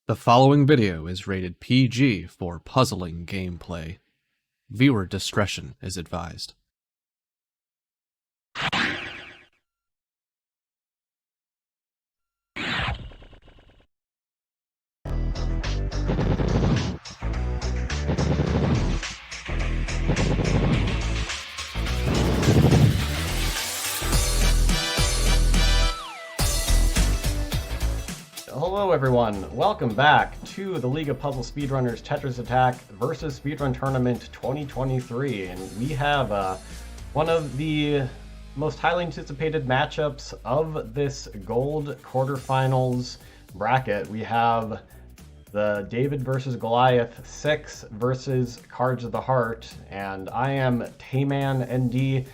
The following video is rated PG for puzzling gameplay. Viewer discretion is advised. Hello everyone, welcome back to the League of Puzzle Speedrunners Tetris Attack versus Speedrun Tournament 2023, and we have one of the most highly anticipated matchups of this gold quarterfinals bracket. We have the David versus Goliath 6 versus Cards of the Heart, and I am Tayman ND,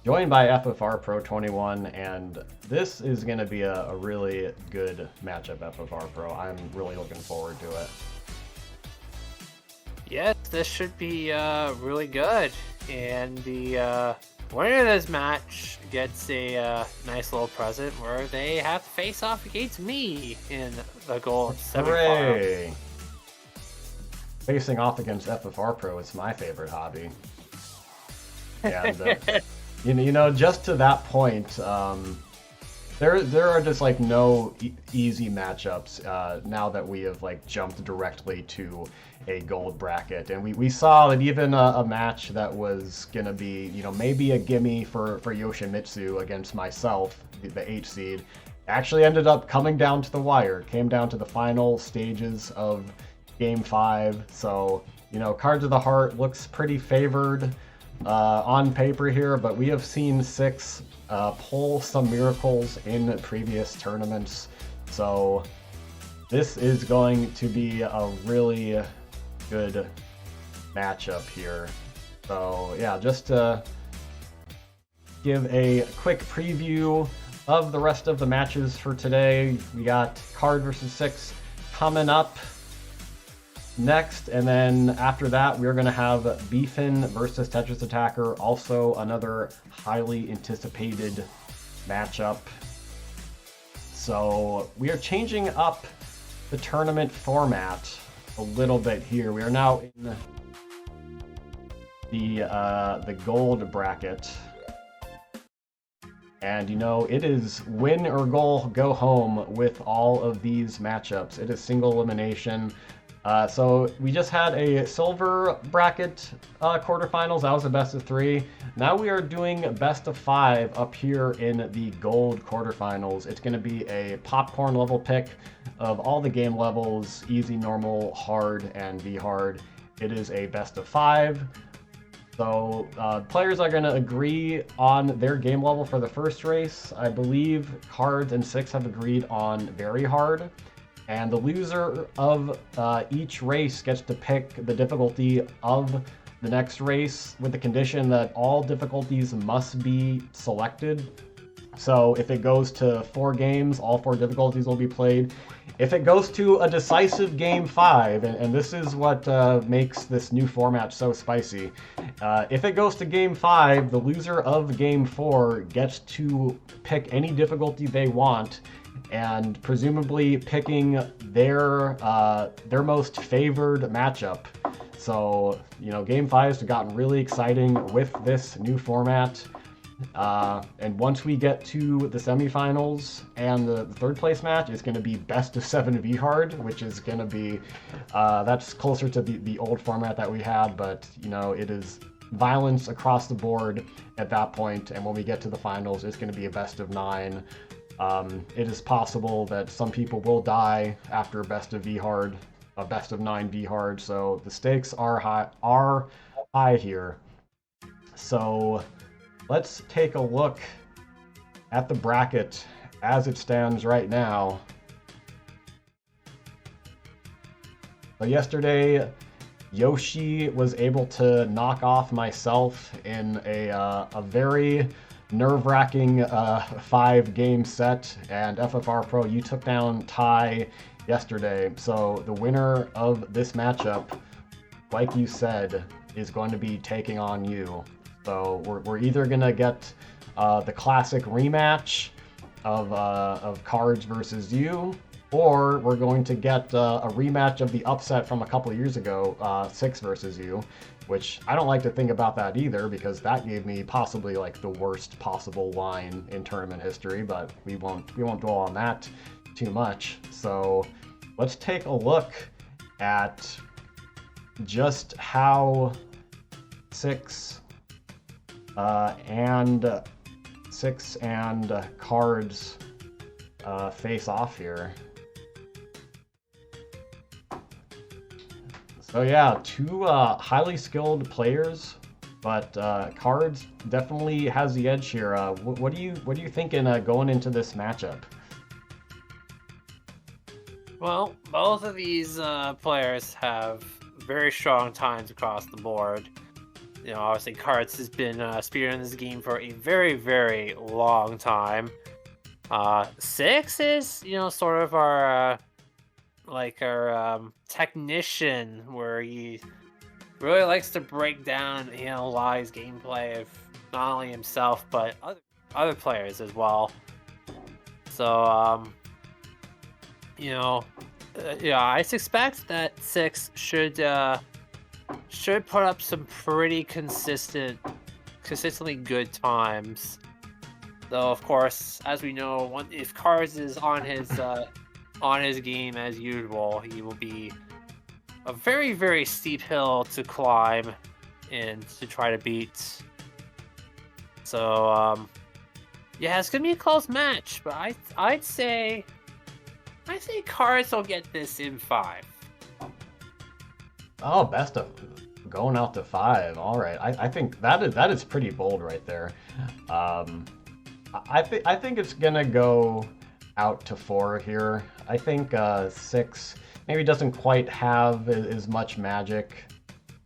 joined by FFR Pro 21, and this is going to be a really good matchup, FFR Pro. I'm really looking forward to it. Yes, this should be really good, and the winner of this match gets a nice little present where they have to face off against me in the gold semifinal. Hooray! Facing off against FFR Pro is my favorite hobby. And you know, just to that point, there are just like no easy matchups now that we have like jumped directly to a gold bracket, and we saw that even a match that was gonna be, you know, maybe a gimme for Yoshimitsu against myself, the 8 seed, actually ended up coming down to the wire. Came down to the final stages of Game 5. So, you know, Cards of the Heart looks pretty favored on paper here, but we have seen 6 pull some miracles in previous tournaments, so this is going to be a really good matchup here. So yeah, just to give a quick preview of the rest of the matches for today, we got Card versus 6 coming up next, and then after that we're going to have Beefin versus Tetris Attacker, also another highly anticipated matchup. So we are changing up the tournament format a little bit here. We are now in the gold bracket, and you know, it is win or go home with all of these matchups. It is single elimination. So we just had a silver bracket quarterfinals. That was a best of 3. Now we are doing best of 5 up here in the gold quarterfinals. It's going to be a popcorn level pick of all the game levels: easy, normal, hard, and V hard. It is a best of 5. So players are going to agree on their game level for the first race. I believe Cards and 6 have agreed on very hard. And the loser of each race gets to pick the difficulty of the next race, with the condition that all difficulties must be selected. So if it goes to 4 games, all 4 difficulties will be played. If it goes to a decisive Game 5, and this is what makes this new format so spicy, if it goes to Game 5, the loser of Game 4 gets to pick any difficulty they want, and presumably picking their most favored matchup. So, you know, Game 5 has gotten really exciting with this new format. And once we get to the semifinals and the third place match, it's going to be best of 7 V hard, which is going to be, that's closer to the old format that we had, but, you know, it is violence across the board at that point. And when we get to the finals, it's going to be a best of 9. It is possible that some people will die after a best of V hard, a best of 9 V hard, so the stakes are high here. So let's take a look at the bracket as it stands right now. So yesterday, Yoshi was able to knock off myself in a very nerve-wracking 5-game set, and FFR Pro, you took down Ty yesterday. So the winner of this matchup, like you said, is going to be taking on you. So we're either gonna get the classic rematch of Cards versus you, or we're going to get a rematch of the upset from a couple of years ago, 6 versus you, which I don't like to think about that either because that gave me possibly like the worst possible line in tournament history, but we won't dwell on that too much. So let's take a look at just how 6 and cards face off here. So yeah, 2 highly skilled players, but cards definitely has the edge here. What are you thinking going into this matchup? Well, both of these players have very strong times across the board. You know, obviously, Cards has been speedrunning this game for a very, very long time. 6 is, you know, sort of our technician, where he really likes to break down and analyze gameplay of not only himself but other players as well. So, yeah, I suspect that 6 should put up some pretty consistently good times. Though, of course, as we know, if Cards is on his game as usual, he will be a very, very steep hill to climb and to try to beat. So, yeah, it's gonna be a close match, but I think Cards will get this in 5. Oh, best of going out to 5. All right, I think that is pretty bold right there. I think it's gonna go out to 4 here. I think 6 maybe doesn't quite have as much magic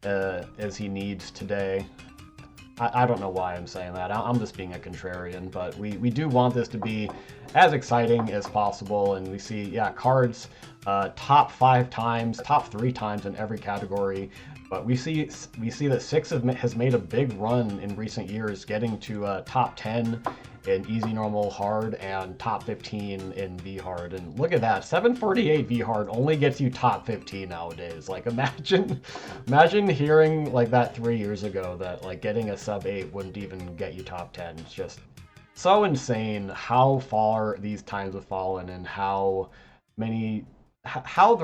as he needs today. I don't know why I'm saying that. I'm just being a contrarian, but we do want this to be as exciting as possible, and we see, yeah, Cards top 5 times, top 3 times in every category. But we see that 6 has made a big run in recent years, getting to top 10 in easy, normal, hard, and top 15 in V hard. And look at that, 748 V hard only gets you top 15 nowadays. Like, imagine hearing like that 3 years ago, that like getting a sub 8 wouldn't even get you top 10. It's just so insane how far these times have fallen and how the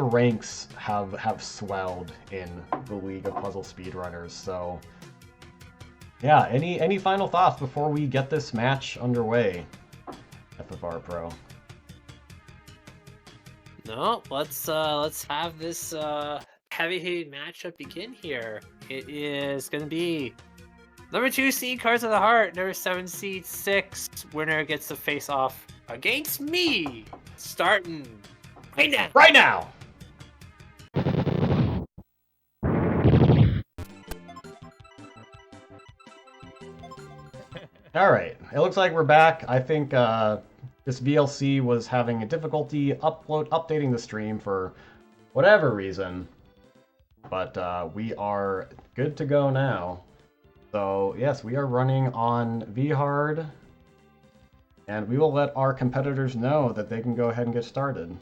ranks have swelled in the League of Puzzle Speedrunners. So yeah, any final thoughts before we get this match underway, FFR Pro? No, let's have this heavy-hitting matchup begin here. It is gonna be number 2 seed Cards of the Heart, number 7 seed 6. Winner gets to face off against me, starting right now. Right now! Alright, it looks like we're back. I think this VLC was having a difficulty updating the stream for whatever reason. But we are good to go now. So yes, we are running on VHard. And we will let our competitors know that they can go ahead and get started.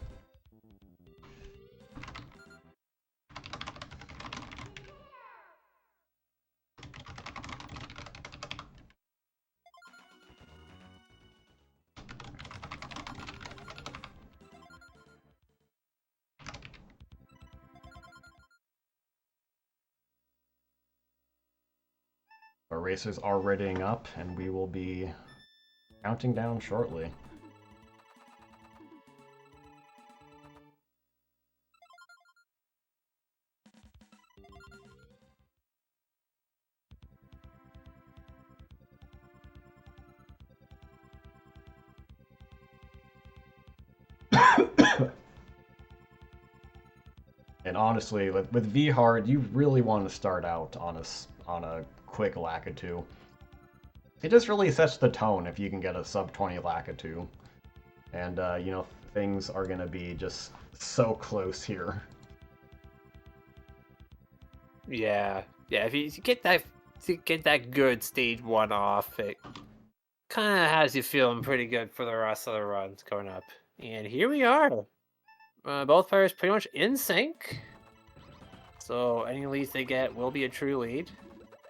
Our racers are readying up, and we will be counting down shortly. And honestly, with V-Hard, you really want to start out on a quick Lakitu. It just really sets the tone if you can get a sub 20 Lakitu. And, you know, things are going to be just so close here. Yeah, if you get that good stage 1 off, it kind of has you feeling pretty good for the rest of the runs coming up. And here we are. both players pretty much in sync. So any leads they get will be a true lead.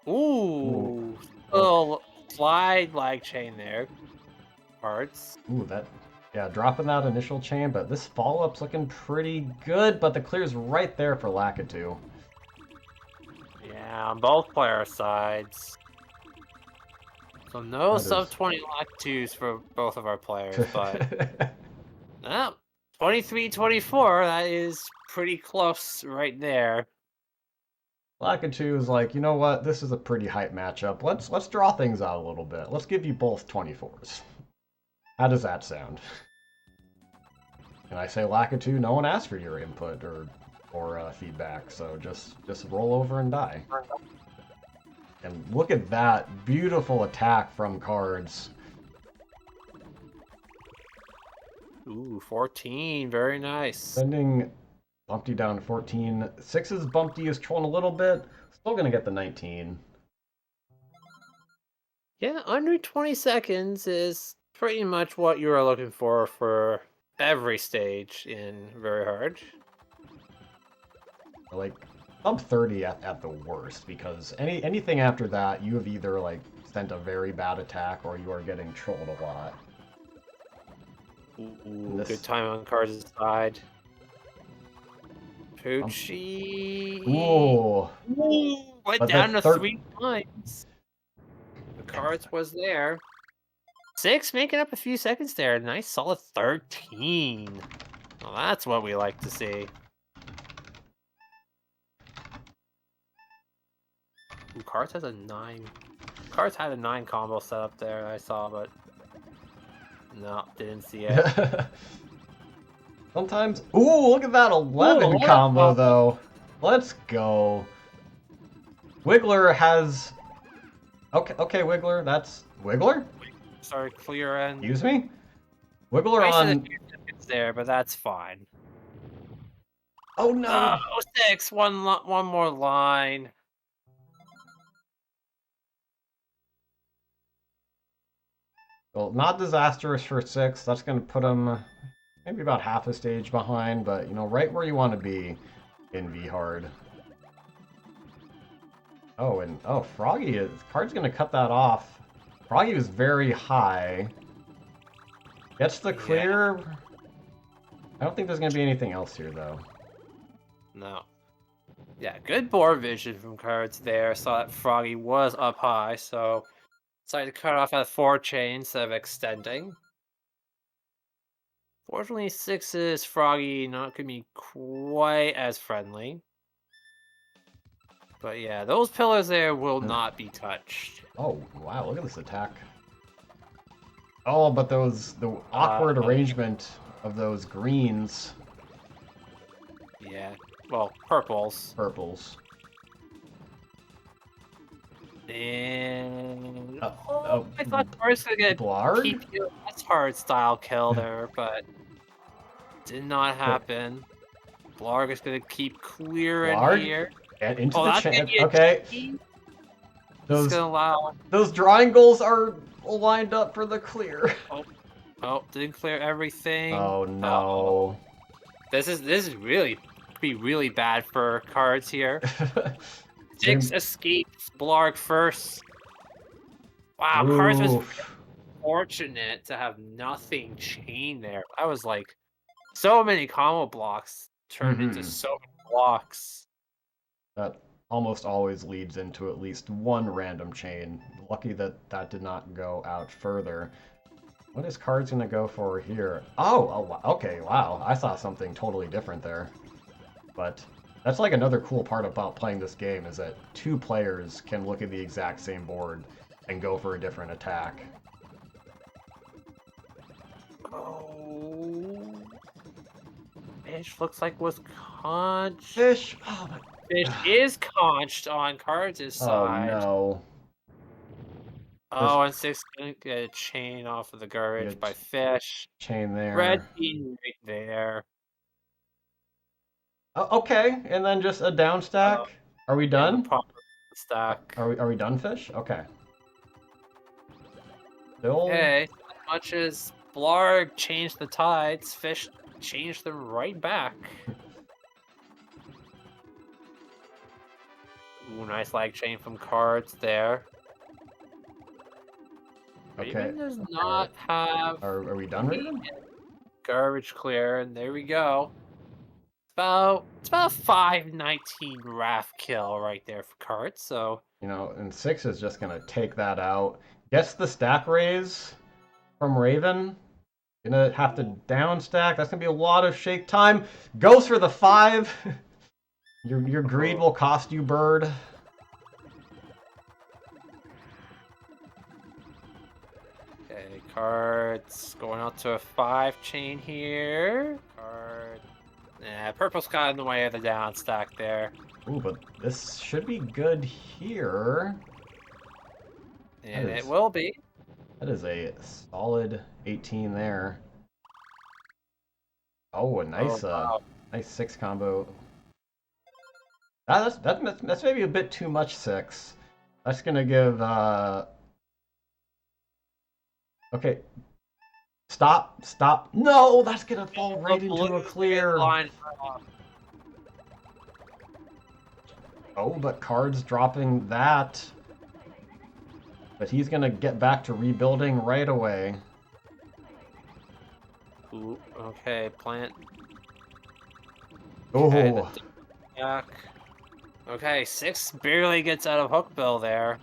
Ooh. Little slide lag chain there. Cards. Ooh, yeah, dropping that initial chain, but this follow-up's looking pretty good, but the clear's right there for Lakitu. Yeah, on both player sides. So no sub 20 Lakitus for both of our players, but 23-24, that is pretty close right there. Lakitu is like, you know what? This is a pretty hype matchup. Let's draw things out a little bit. Let's give you both 24s. How does that sound? And I say, Lakitu, no one asked for your input or feedback, so just roll over and die. And look at that beautiful attack from Cards. Ooh, 14, very nice. Sending Bumpty down to 14. 6's Bumpty is trolling a little bit. Still gonna get the 19. Yeah, under 20 seconds is pretty much what you are looking for every stage in Very Hard. Like, sub 30 at the worst, because anything after that, you have either, like, sent a very bad attack or you are getting trolled a lot. Ooh, good time on Cards' side. Poochie. Ooh. Went But down to that 3 times. The Cards was there. 6 making up a few seconds there. Nice solid 13. Well, that's what we like to see. Ooh, Cards has a 9. Cards had a 9 combo set up there, I saw, but no, didn't see it. Sometimes... Ooh, look at that 11 combo, though. Let's go. Wiggler has... Okay, Wiggler, that's... Wiggler? Sorry, clear end. Excuse me? Wiggler Wasted on... a few seconds there, but that's fine. Oh, no! Oh, 6, one more line. Well, not disastrous for 6. That's going to put him maybe about half a stage behind, but, you know, right where you want to be in V-Hard. Oh, and, oh, Froggy is... Card's going to cut that off. Froggy was very high. Gets the clear. Yeah. I don't think there's going to be anything else here, though. No. Yeah, good board vision from Cards there. Saw that Froggy was up high, so decided to cut off at 4 chain instead of extending. Fortunately, 6's Froggy not going to be quite as friendly. But yeah, those pillars there will not be touched. Oh, wow, look at this attack. Oh, but the awkward arrangement of those greens. Yeah, well, purples. Purples. And I thought I was gonna get keep you that's hard style kill there, but did not happen. Blarg is gonna keep clearing here. And into the chain. Okay. Those gonna allow. Those drawing goals are lined up for the clear. Oh, didn't clear everything. Oh no. Oh. This is really bad for Cards here. 6 escapes Blarg first. Wow, Ooh. Cards was fortunate to have nothing chain there. I was like, so many combo blocks turned into so many blocks. That almost always leads into at least one random chain. Lucky that that did not go out further. What is Cards gonna go for here? Oh, okay, wow. I saw something totally different there. But that's like another cool part about playing this game is that 2 players can look at the exact same board and go for a different attack. Oh, Fish looks like was conched. Fish! Oh my... Fish is conched on Cards' side. Oh no. Oh, and 6 gonna get a chain off of the garbage by Fish. Chain there. Red team right there. Okay, and then just a down stack. Are we done? Stack. Are we done, Fish? Okay. Still... Okay, as much as Blarg changed the tides, Fish changed them right back. Ooh, nice lag chain from cards there. Okay. Raven does not have Are we done, Raven? garbage clear, and there we go. It's about 519 Wrath kill right there for cards, so You know, and 6 is just gonna take that out. Gets the stack raise from Raven. Gonna have to down stack. That's gonna be a lot of shake time. Goes for the 5. Your greed will cost you, bird. okay, cards going out to a 5 chain here. Yeah, purple's got in the way of the down stack there. Ooh, but this should be good here. And That it is- will be. That is a solid 18 there. Oh, a nice, wow. nice 6 combo. That's maybe a bit too much 6. That's gonna give. Okay. Stop. No, that's gonna fall right into a clear. Oh, but cards dropping that. But he's gonna get back to rebuilding right away. Ooh, okay, plant. Oh, Okay, back. Okay, 6 barely gets out of hookbill there.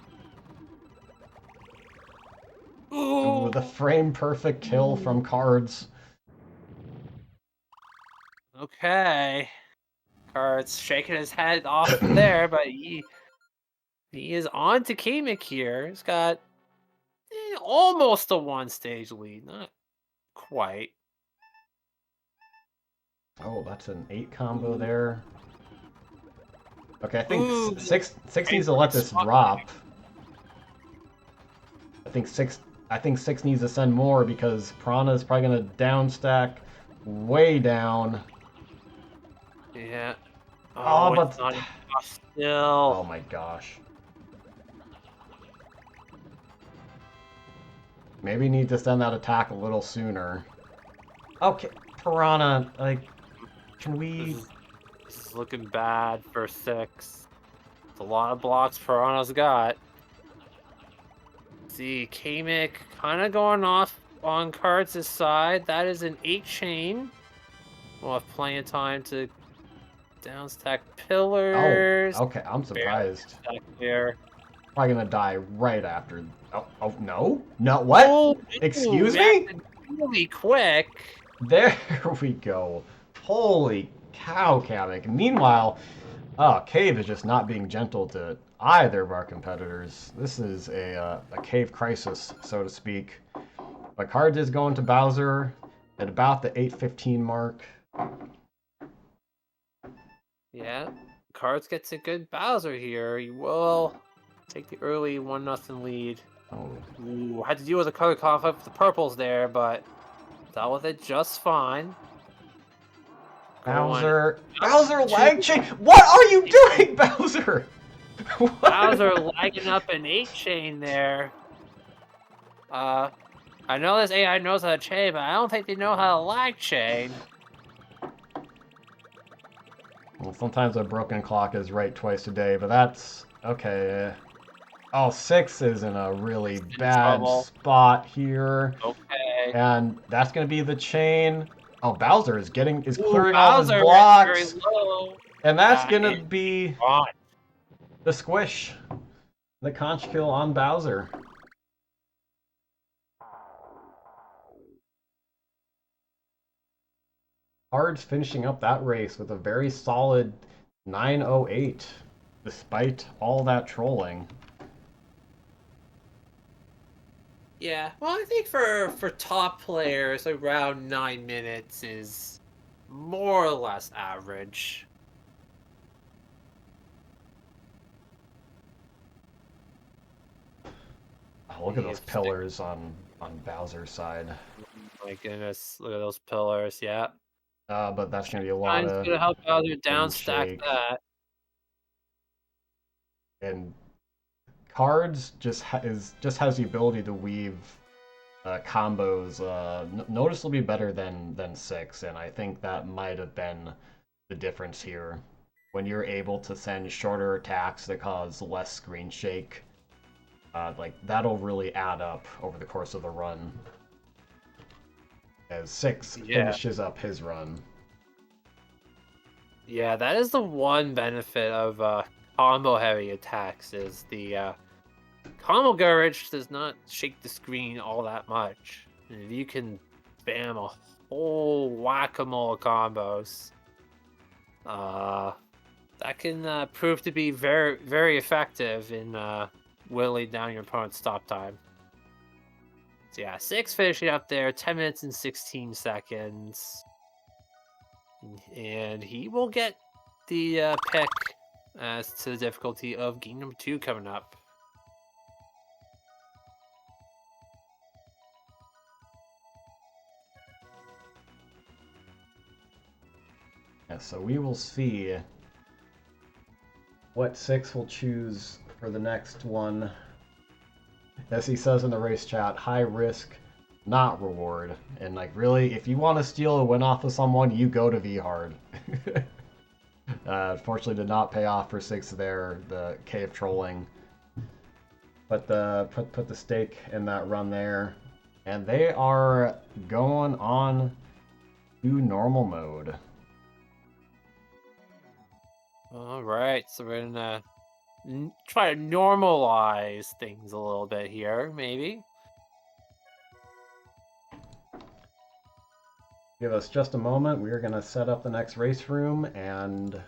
Ooh, the frame perfect kill from cards. okay. Cards shaking his head off there, but he is on to Kamek here. He's got almost a 1-stage lead, not quite. Oh, that's an 8 combo there. Okay, I think Ooh. 6 needs to let this drop. I think 6 needs to send more because Piranha is probably gonna down stack way down. Yeah. Oh, it's but not enough oh still. my gosh. Maybe need to send that attack a little sooner. Okay, Piranha, like, can we? This is looking bad for 6. It's a lot of blocks Piranha's got. See, Kamek kind of going off on cards' side. That is an 8 chain. We'll have plenty of time to downstack pillars. Oh, okay, I'm surprised. Stack there. Probably gonna die right after. Oh no, no, what? Oh, Excuse that me? happened really quick. There we go. Holy cow, Kamek. Meanwhile, Cave is just not being gentle to either of our competitors. This is a Cave crisis, so to speak. But Cards is going to Bowser at about the 8:15 mark. Yeah, Cards gets a good Bowser here. He will take the early 1-0 lead. Oh. Ooh, had to deal with a color conflict with the purples there, but dealt with it just fine. Bowser lag chain. What are you doing, Bowser? What? Bowser lagging up an 8 chain there. I know this AI knows how to chain, but I don't think they know how to lag chain. Well, sometimes a broken clock is right twice a day, but that's okay. Oh, 6 is in a really bad spot here. Okay. And that's gonna be the chain. Oh, Bowser is clearing Ooh, all his Bowser blocks. very low. And that's gonna be On. the squish. The conch kill on Bowser. Cards finishing up that race with a very solid 9:08, despite all that trolling. Yeah, well, I think for top players, around 9 minutes is more or less average. Oh, look at those pillars on Bowser's side. My goodness, look at those pillars, yeah. But that's gonna be a lot of. Gonna help Bowser downstack shake. that. And Cards just has the ability to weave combos noticeably better than 6, and I think that might have been the difference here. When you're able to send shorter attacks that cause less screen shake, like that'll really add up over the course of the run. As 6 finishes up his run. Yeah, that is the one benefit of combo heavy attacks is the combo coverage does not shake the screen all that much. And if you can spam a whole whack-a-mole of combos, that can prove to be very, very effective in whittling down your opponent's stop time. So yeah, 6 finishing up there, 10 minutes and 16 seconds. And he will get the pick as to the difficulty of game number 2 coming up. Yeah, so we will see what 6 will choose for the next one. As he says in the race chat, high risk, not reward. And like really, if you want to steal a win off of someone, you go to V-Hard. Fortunately did not pay off for 6 there, the cave trolling. But put the stake in that run there. And they are going on to normal mode. All right, so we're gonna try to normalize things a little bit here, maybe. Give us just a moment. We are going to set up the next race room and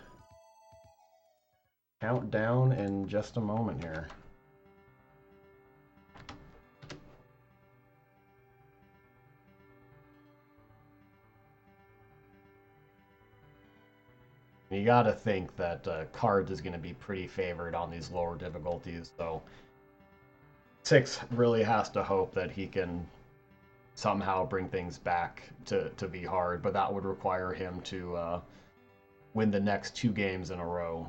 count down in just a moment here. You got to think that Cards is going to be pretty favored on these lower difficulties, so 6 really has to hope that he can somehow bring things back to be hard, but that would require him to win the next 2 games in a row.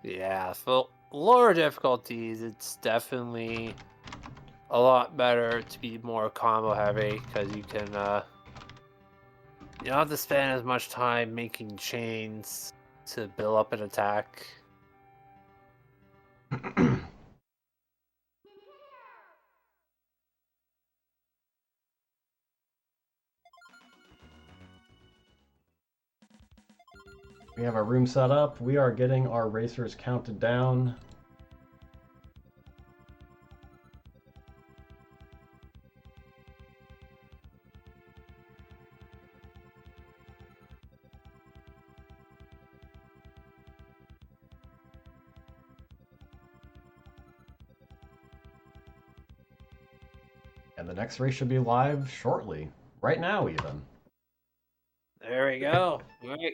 Yeah, for lower difficulties, it's definitely a lot better to be more combo heavy because you can you don't have to spend as much time making chains to build up an attack. We have our room set up. We are getting our racers counted down. And the next race should be live shortly. Right now, even. There we go. All right.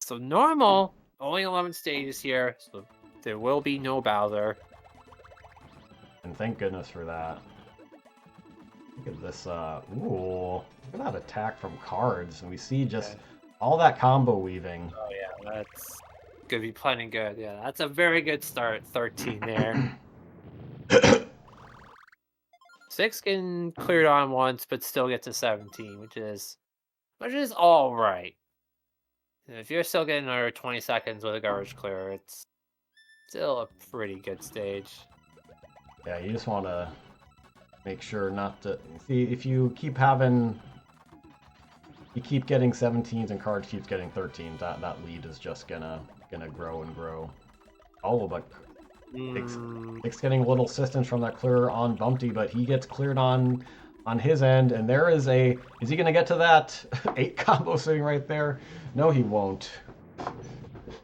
So normal, only 11 stages here, so there will be no Bowser. And thank goodness for that. Look at this, ooh, look at that attack from Cards. And we see just all that combo weaving. Oh yeah, that's gonna be plenty good. Yeah, that's a very good start, 13 there. 6 can clear it on once, but still get to 17, which is all right. If you're still getting another 20 seconds with a garbage clear, it's still a pretty good stage. Yeah, you just want to make sure not to see if you keep having, you keep getting 17s and Cards keeps getting 13s. That lead is just gonna grow and grow. Oh, but Six getting a little assistance from that clear on Bumpty, but he gets cleared on his end, and there is a, is he gonna get to that 8 combo sitting right there? No, he won't.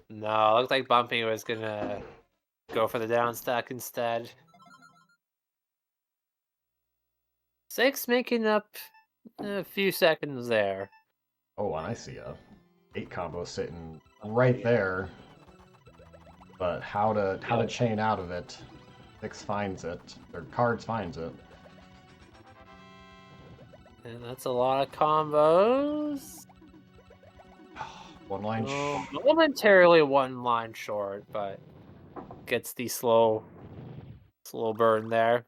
No, it looked like Bumpy was gonna go for the down stack instead. 6 making up a few seconds there. Oh, and I see a 8 combo sitting right there. But how to chain out of it? 6 finds it, or Cards finds it. And that's a lot of combos. One line Momentarily one line short, but gets the slow It's a little burn there.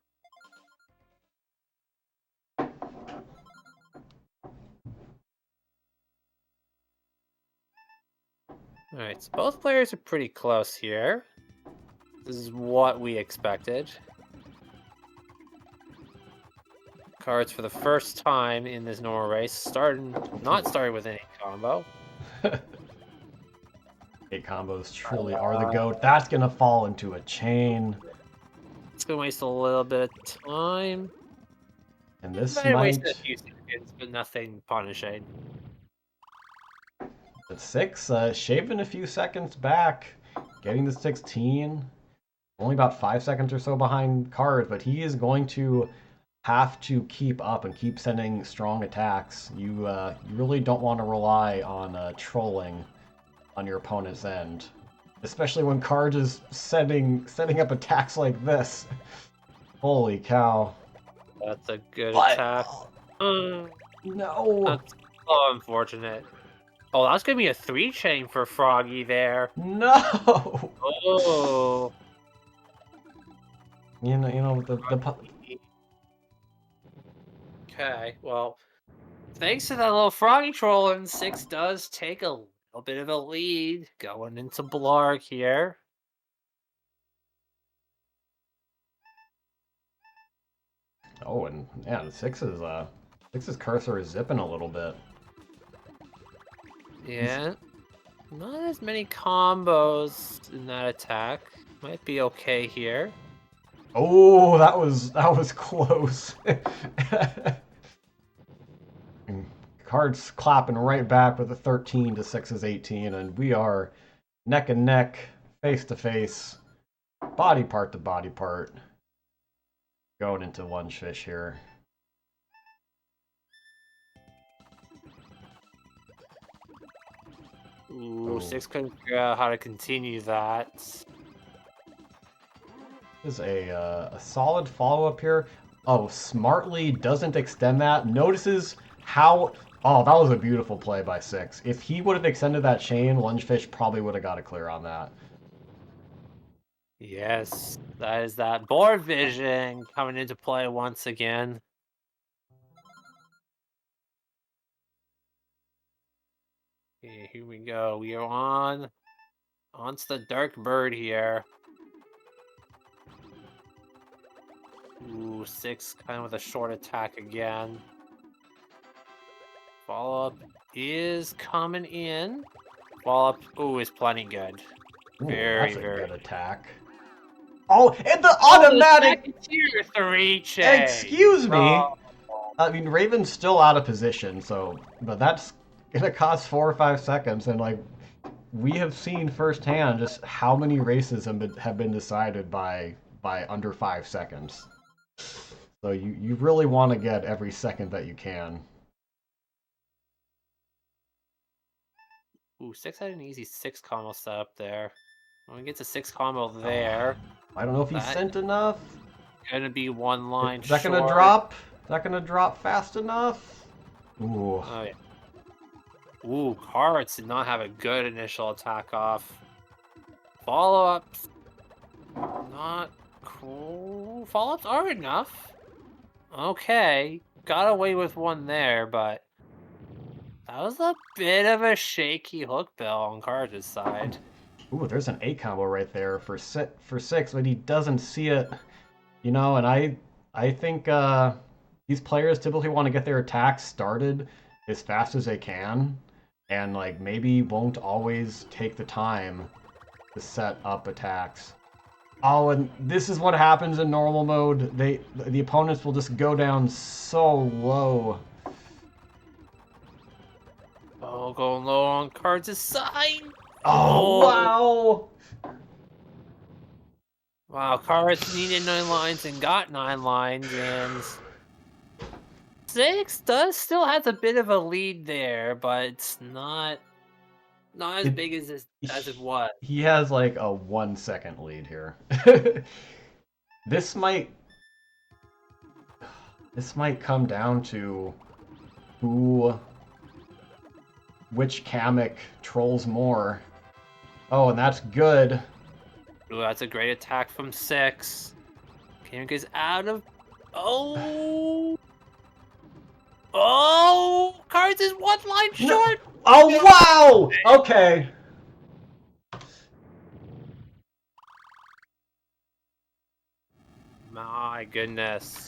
Alright, so both players are pretty close here. This is what we expected. Cards for the first time in this normal race, not starting with any combo. 8 combos truly are the GOAT. That's gonna fall into a chain. It's gonna waste a little bit of time. And this Might might... waste a few seconds, but nothing punishing. At 6, shaving a few seconds back, getting to 16. Only about 5 seconds or so behind Cards, but he is going to have to keep up and keep sending strong attacks. You really don't want to rely on trolling on your opponent's end, especially when Cards is setting up attacks like this. Holy cow! That's a good But- attack. No! That's so unfortunate. Oh, that's gonna be a 3-chain for Froggy there. No! Oh. You know the Okay, well, thanks to that little Froggy trolling, 6 does take a little bit of a lead going into Blarg here. Oh, and yeah, the 6's cursor is zipping a little bit. Yeah, not as many combos in that attack. Might be okay here. Oh, that was close. And Cards clapping right back with a 13 to 6's 18, and we are neck and neck, face to face, body part to body part, going into lunge fish here. Ooh, Oh. 6 couldn't figure out how to continue that. This is a solid follow-up here. Oh, smartly doesn't extend that. Notices how... Oh, that was a beautiful play by 6. If he would have extended that chain, Lungefish probably would have got a clear on that. Yes, that is that board vision coming into play once again. Okay, here we go. We are on to the Dark Bird here. Ooh, 6 kind of with a short attack again. Follow-up is coming in. Follow-up, ooh, is plenty good. Ooh, Very, that's a very good attack. Oh, and the automatic... Tier 3 chain. Excuse me. Oh. I mean, Raven's still out of position, so... But that's gonna cost 4 or 5 seconds, and, like, we have seen firsthand just how many races have been decided by under 5 seconds. So you really want to get every second that you can. Ooh, 6 had an easy 6 combo setup there. When we get to 6 combo there, I don't know if he That- sent enough. gonna be one line Is that gonna short. drop? Is that gonna drop fast enough? Ooh. Oh, yeah. Ooh, Cards did not have a good initial attack off. Follow-ups, not cool. Follow-ups are enough. Okay, got away with one there, but that was a bit of a shaky hook bill on Cards' side. Ooh, there's an 8 combo right there for 6, but he doesn't see it. You know, and I think these players typically want to get their attacks started as fast as they can, and like maybe won't always take the time to set up attacks. Oh, and this is what happens in normal mode. The opponents will just go down so low. Oh, going low on Cards' side. Oh, wow! Wow, Cards needed 9 lines and got 9 lines, and 6 does still have a bit of a lead there, but it's not as big as it was. He has like a 1 second lead here. This might come down to which Kamek trolls more. Oh, and that's good. Ooh, that's a great attack from 6. Kamek is out of... Oh! Oh! Cards is one line short! Oh, wow! Okay. My goodness.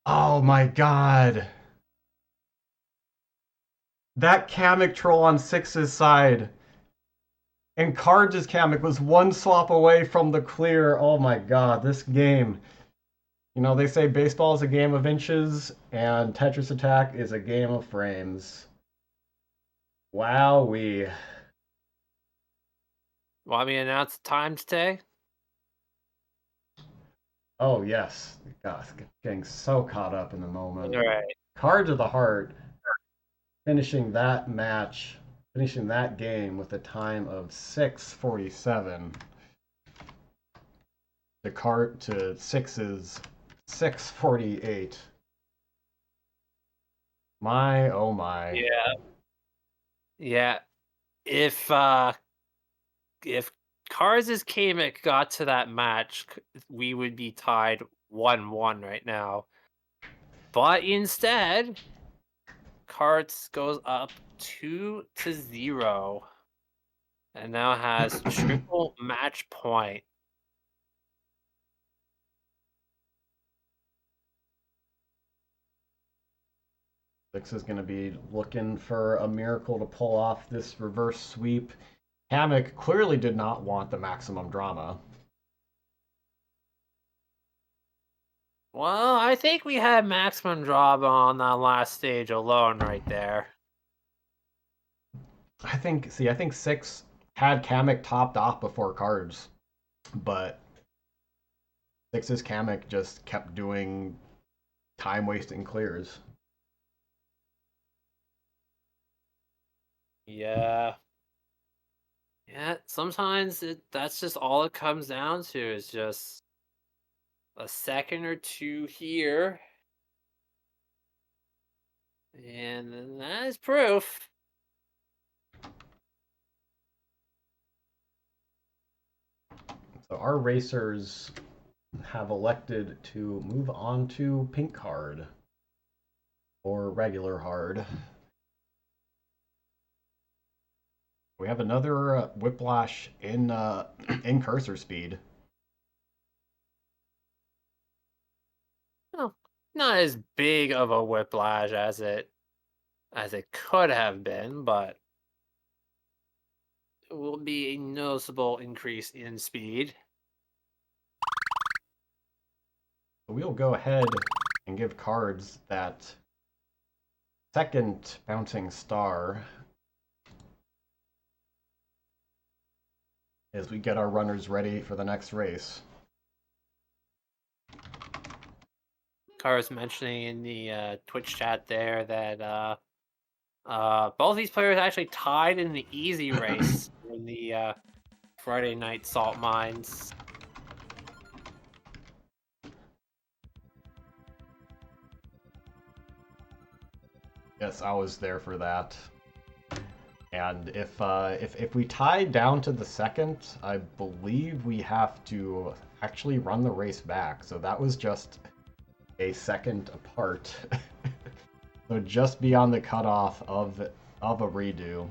Oh my god. That Kamek troll on 6's side. And Cards' Kamek was one swap away from the clear. Oh my god, this game. You know, they say baseball is a game of inches, and Tetris Attack is a game of frames. Wowee. Want me to announce the time today? Oh, yes. God, getting so caught up in the moment. Alright. Cards of the Heart finishing that match, finishing that game with a time of 6:47. The cart to 6's 6:48. My oh my. Yeah. Yeah. If Cards' Kamek got to that match, we would be tied 1-1 right now. But instead, Cards goes up 2-0 and now has triple match point. Six is going to be looking for a miracle to pull off this reverse sweep. Kamek clearly did not want the maximum drama. Well, I think we had maximum drama on that last stage alone right there. I think 6 had Kamek topped off before Cards, but 6's Kamek just kept doing time-wasting clears. Yeah. Yeah, sometimes that's just all it comes down to is just a second or two here. And then that is proof. So our racers have elected to move on to pink card or regular hard. We have another whiplash in in cursor speed. Well, not as big of a whiplash as it could have been, but it will be a noticeable increase in speed. We'll go ahead and give Cards that second bouncing star as we get our runners ready for the next race. Car's mentioning in the Twitch chat there that both these players actually tied in the easy race in the Friday night salt mines. Yes, I was there for that. And if we tie down to the second, I believe we have to actually run the race back. So that was just a second apart. So just beyond the cutoff of a redo.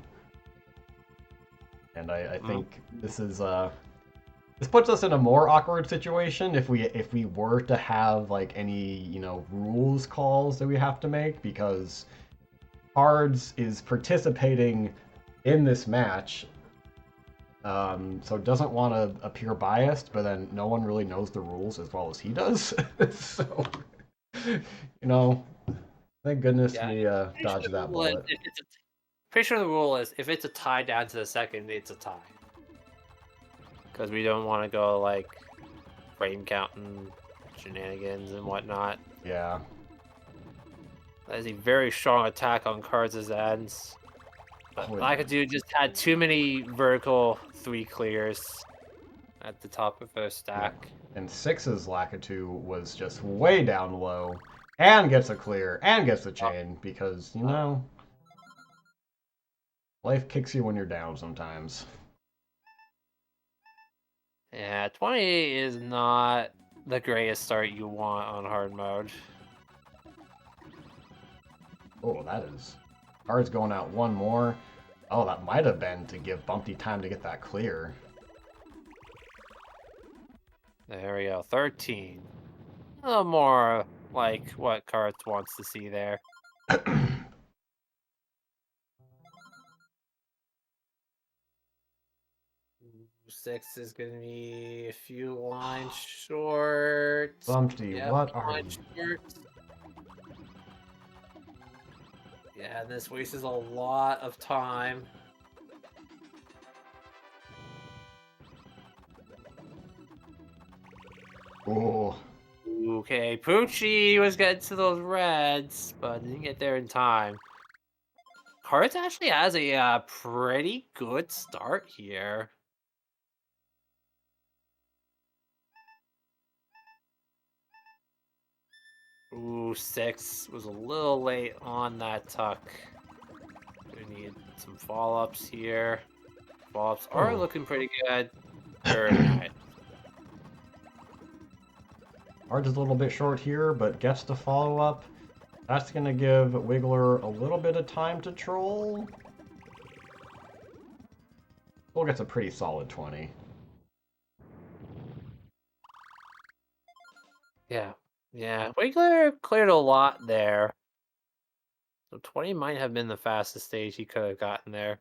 And I think this is this puts us in a more awkward situation if we were to have like any, you know, rules calls that we have to make, because Cards is participating in this match, so doesn't want to appear biased, but then no one really knows the rules as well as he does. So, you know, thank goodness we dodged that bullet. Pretty sure the rule is if it's a tie down to the second, it's a tie. Because we don't want to go like frame counting shenanigans and whatnot. Yeah. That is a very strong attack on Cards' ends. But Lakitu just had too many vertical 3 clears at the top of her stack. Yeah. And 6's Lakitu was just way down low and gets a clear and gets a chain because, you know, life kicks you when you're down sometimes. Yeah, 28 is not the greatest start you want on hard mode. Oh, that is... Cards going out one more. Oh, that might have been to give Bumpty time to get that clear. There we go, 13. A little more like what Cards wants to see there. 6 is going to be a few lines short. Bumpty, Yep, what are lines you... short. Yeah, this wastes a lot of time. Oh. Okay, Poochie was getting to those reds, but didn't get there in time. Cards actually has a pretty good start here. Ooh, 6 was a little late on that tuck. We need some follow-ups here. Follow-ups are looking pretty good. Very nice. Cards is a little bit short here, but gets the follow-up. That's going to give Wiggler a little bit of time to troll. Still gets a pretty solid 20. Yeah, Wiggler cleared a lot there. So 20 might have been the fastest stage he could have gotten there.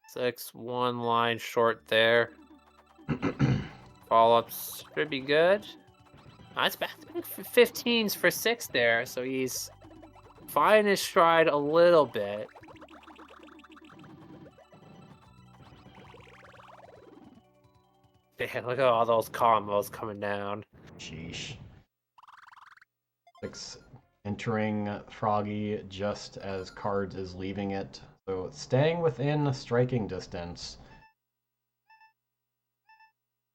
6, 1 line short there. Follow-ups should be good. That's back to 15s for 6 there, so he's finding his stride a little bit. Man, look at all those combos coming down. Sheesh. 6 entering Froggy just as Cards is leaving it. So staying within striking distance.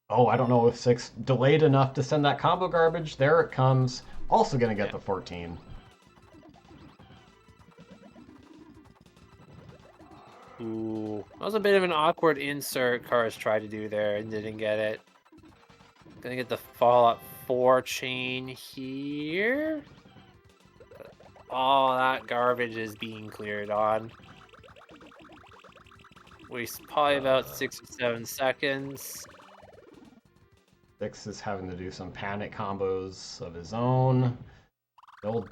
Oh, I don't know if 6 delayed enough to send that combo garbage. There it comes. Also going to get the 14. Ooh, that was a bit of an awkward insert Cards tried to do there and didn't get it. Gonna get the Fallout 4 chain here. All that garbage is being cleared on. Waste probably about 6 or 7 seconds. 6 is having to do some panic combos of his own. Still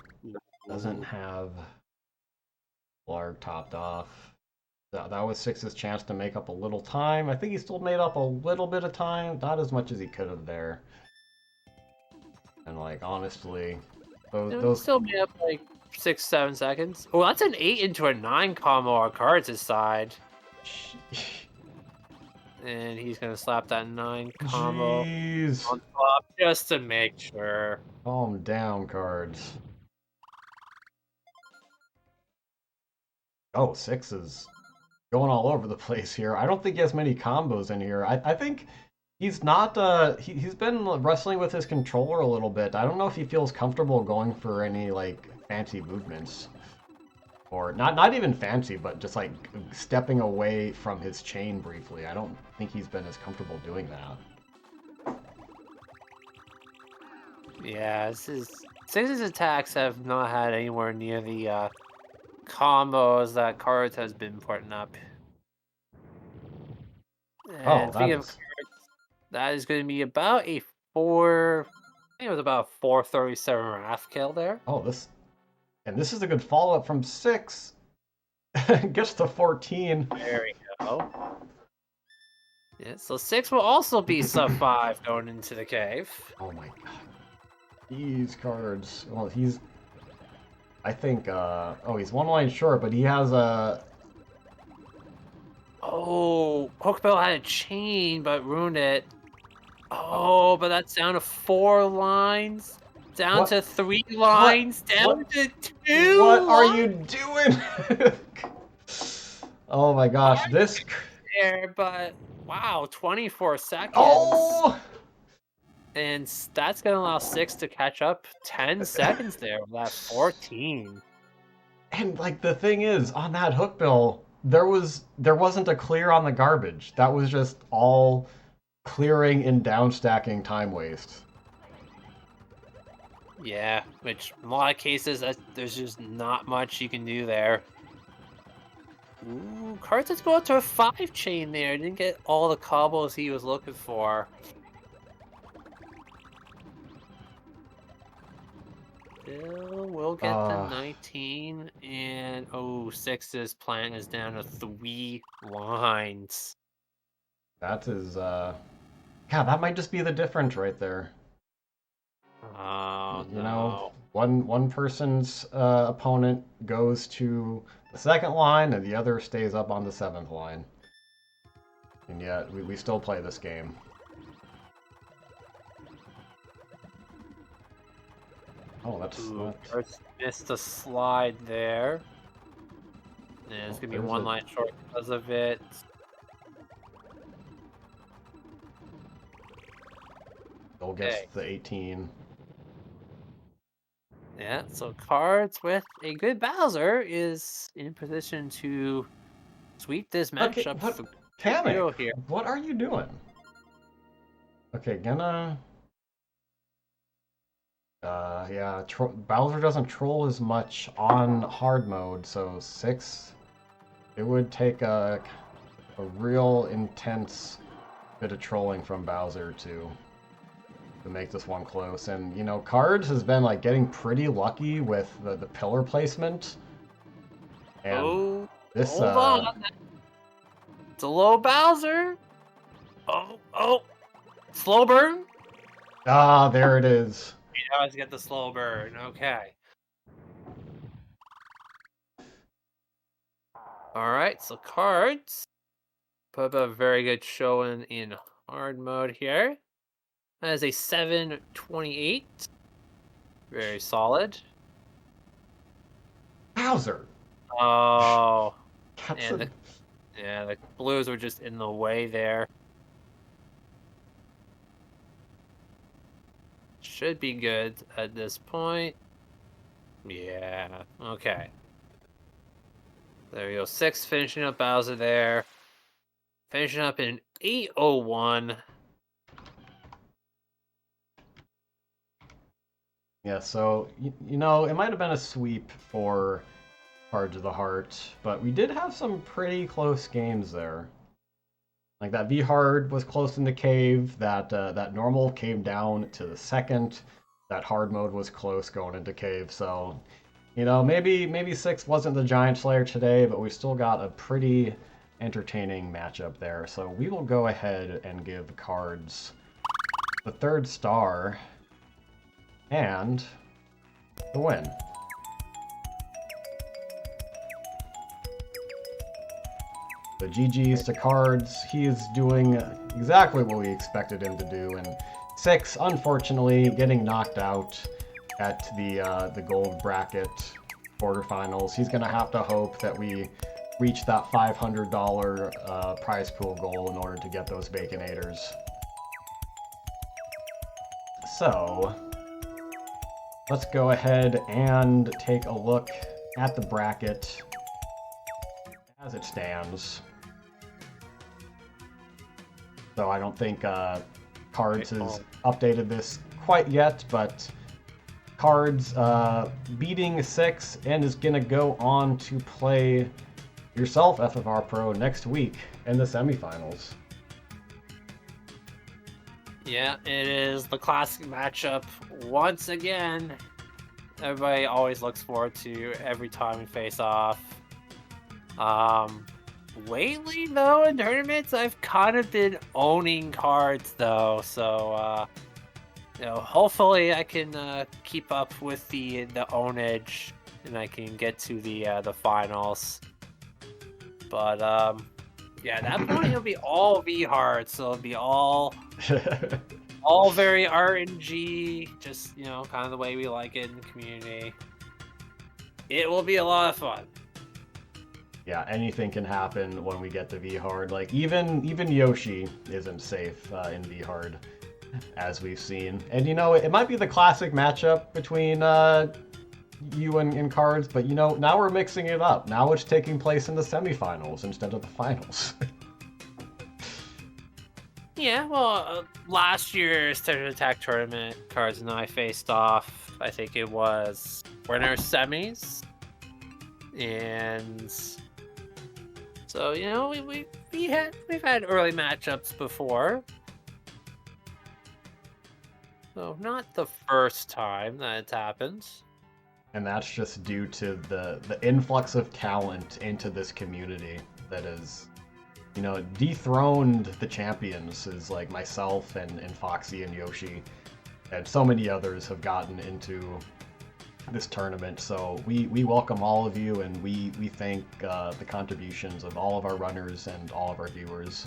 doesn't have Blarg topped off. That was 6's chance to make up a little time. I think he still made up a little bit of time. Not as much as he could have there. And, like, honestly, those still made up, like, 6, 7 seconds. Oh, that's an 8 into a 9 combo on Cards' side. And he's gonna slap that 9 combo Jeez. on top just to make sure. Calm down, Cards. Oh, 6 is going all over the place here. I don't think he has many combos in here. I think he's not, he's been wrestling with his controller a little bit. I don't know if he feels comfortable going for any, like, fancy movements. Or, not even fancy, but just, like, stepping away from his chain briefly. I don't think he's been as comfortable doing that. Yeah, 6's attacks have not had anywhere near the, combos that Cards has been putting up. And speaking of Cards, that is going to be about a 4... I think it was about 437 Wrath kill there. Oh, this is a good follow-up from 6. Gets to 14. There we go. Yeah, so 6 will also be sub 5 going into the cave. Oh my god. These Cards. Well, he's... I think, oh, he's 1 line short, but he has a... Oh, Hookbill had a chain, but ruined it. Oh, but that's down to 4 lines. Down to 3 lines. Down to 2 What are you doing? Oh my gosh, this... There, but wow, 24 seconds. Oh! And that's going to allow 6 to catch up 10 seconds there with that 14. And, like, the thing is, on that Hookbill, there wasn't a clear on the garbage. That was just all clearing and downstacking time waste. Yeah, which in a lot of cases, there's just not much you can do there. Ooh, Cards has go out to a 5 chain there. Didn't get all the combos he was looking for. Still will get the 19, and oh, 6's plan is down to 3 lines. That is, yeah, that might just be the difference right there. Oh, You no. know, one person's opponent goes to the 2nd line, and the other stays up on the 7th line. And yet, we still play this game. Oh, that's... Ooh, Cards missed a slide there. And it's going to be 1 line short because of it. They'll get the 18. Yeah, so Cards with a good Bowser is in position to sweep this matchup. Okay, Tammy, here. what are you doing? Okay, gonna... yeah, Bowser doesn't troll as much on hard mode, so 6... It would take a real intense bit of trolling from Bowser to make this one close. And, you know, Cards has been, like, getting pretty lucky with the pillar placement. And this, hold on. It's a low Bowser. Oh. Slow burn? Ah, there it is. You always get the slow burn. Okay. Alright, so Cards put up a very good showing in hard mode here. That is a 7-28. Very solid. Bowser! Oh. And the blues were just in the way there. Should be good at this point. Yeah, okay. There we go. 6 finishing up Bowser there. Finishing up in 801. yeah, so, you know, it might have been a sweep for Cards of the Heart, but we did have some pretty close games there. Like that V-Hard was close in the cave, that normal came down to the 2nd, that hard mode was close going into cave, so, you know, maybe 6 wasn't the Giant Slayer today, but we still got a pretty entertaining matchup there. So we will go ahead and give Cards the 3rd star and the win. The GG's to Cards. He is doing exactly what we expected him to do, and 6, unfortunately, getting knocked out at the gold bracket quarterfinals. He's gonna have to hope that we reach that $500 prize pool goal in order to get those Baconators. So, let's go ahead and take a look at the bracket as it stands. So I don't think Cards has updated this quite yet, but Cards beating 6 and is going to go on to play yourself, FFR Pro, next week in the semifinals. Yeah, it is the classic matchup once again. Everybody always looks forward to every time we face off. Lately, though, in tournaments, I've kind of been owning Cards, though, so, you know, hopefully I can keep up with the ownage, and I can get to the finals. But, yeah, at that point, it'll be all V-Hard, so it'll be all very RNG, just, you know, kind of the way we like it in the community. It will be a lot of fun. Yeah, anything can happen when we get to V-Hard. Like, even Yoshi isn't safe in V-Hard, as we've seen. And, you know, it might be the classic matchup between you and Cards, but, you know, now we're mixing it up. Now it's taking place in the semifinals instead of the finals. Yeah, well, last year's Tetris Attack tournament, Cards and I faced off. I think it was winner semis. And so, you know, we've had early matchups before. So not the first time that it's happened. And that's just due to the influx of talent into this community that is, you know, dethroned the champions, is like myself and Foxy and Yoshi, and so many others have gotten into this tournament. So we welcome all of you, and we thank the contributions of all of our runners and all of our viewers.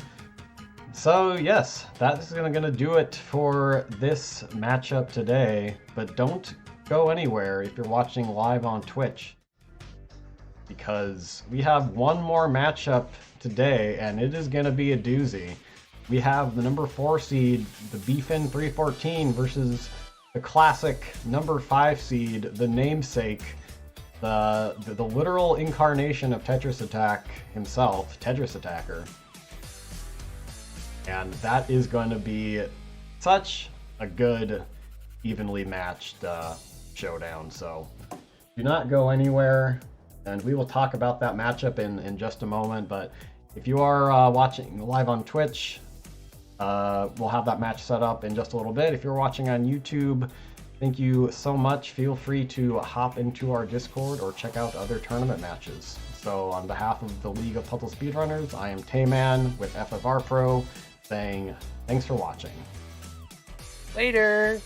So yes, that's gonna do it for this matchup today, but don't go anywhere if you're watching live on Twitch, because we have one more matchup today, and it is going to be a doozy. We have the number 4 seed, the Beefin 314, versus the classic number 5 seed, the namesake, the literal incarnation of Tetris Attack himself, Tetris Attacker. And that is going to be such a good, evenly matched showdown. So do not go anywhere, and we will talk about that matchup in just a moment. But if you are watching live on Twitch, we'll have that match set up in just a little bit. If you're watching on YouTube, thank you so much. Feel free to hop into our Discord or check out other tournament matches. So on behalf of the League of Puzzle Speedrunners, I am Tayman with FFR Pro saying thanks for watching. Later!